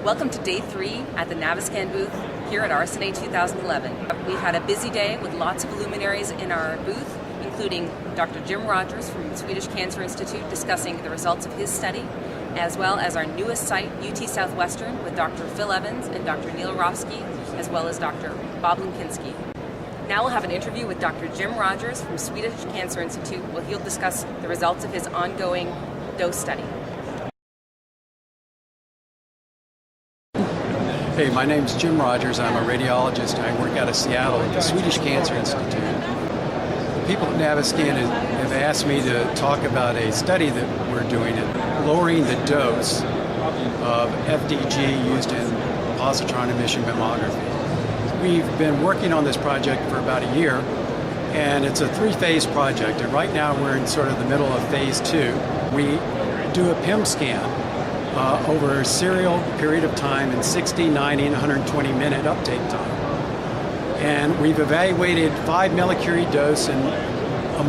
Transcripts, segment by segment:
Welcome to day 3 at the Naviscan booth here at RSNA 2011. We had a busy day with lots of luminaries in our booth, including Dr. Jim Rogers from the Swedish Cancer Institute discussing the results of his study, as well as our newest site, UT Southwestern, with Dr. Phil Evans and Dr. Neil Rofsky, as well as Dr. Bob Linkinski. Now we'll have an interview with Dr. Jim Rogers from Swedish Cancer Institute, where he'll discuss the results of his ongoing dose study. Hey, my name's Jim Rogers. I'm a radiologist. I work out of Seattle at the Swedish Cancer Institute. The people at Naviscan have asked me to talk about a study that we're doing at lowering the dose of FDG used in positron emission mammography. We've been working on this project for about a year, and it's a 3-phase project. And right now we're in sort of the middle of phase 2. We do a PIM scan over a serial period of time in 60, 90, and 120 minute uptake time. And we've evaluated 5 millicurie dose in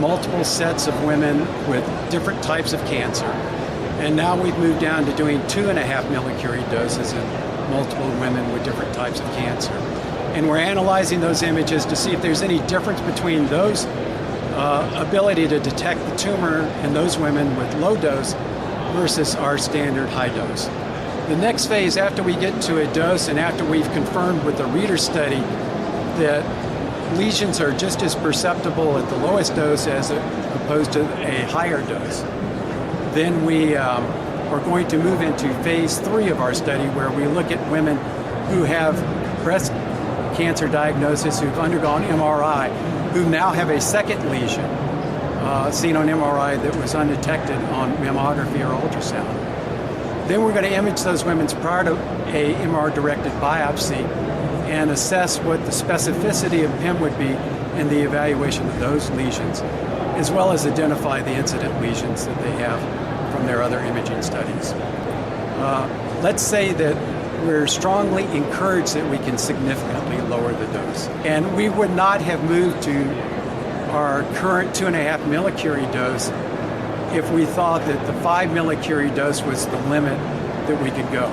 multiple sets of women with different types of cancer. And now we've moved down to doing 2.5 millicurie doses in multiple women with different types of cancer. And we're analyzing those images to see if there's any difference between those ability to detect the tumor in those women with low dose versus our standard high dose. The next phase, after we get to a dose and after we've confirmed with the reader study that lesions are just as perceptible at the lowest dose as opposed to a higher dose, then we are going to move into phase 3 of our study, where we look at women who have breast cancer diagnosis, who've undergone MRI, who now have a second lesion seen on MRI that was undetected on mammography or ultrasound. Then we're going to image those women prior to a MR-directed biopsy and assess what the specificity of PIM would be in the evaluation of those lesions, as well as identify the incident lesions that they have from their other imaging studies. Let's say that we're strongly encouraged that we can significantly lower the dose. And we would not have moved to our current 2.5 millicurie dose if we thought that the 5 millicurie dose was the limit that we could go.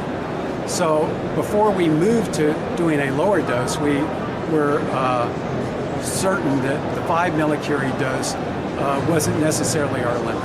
So before we moved to doing a lower dose, we were certain that the 5 millicurie dose wasn't necessarily our limit.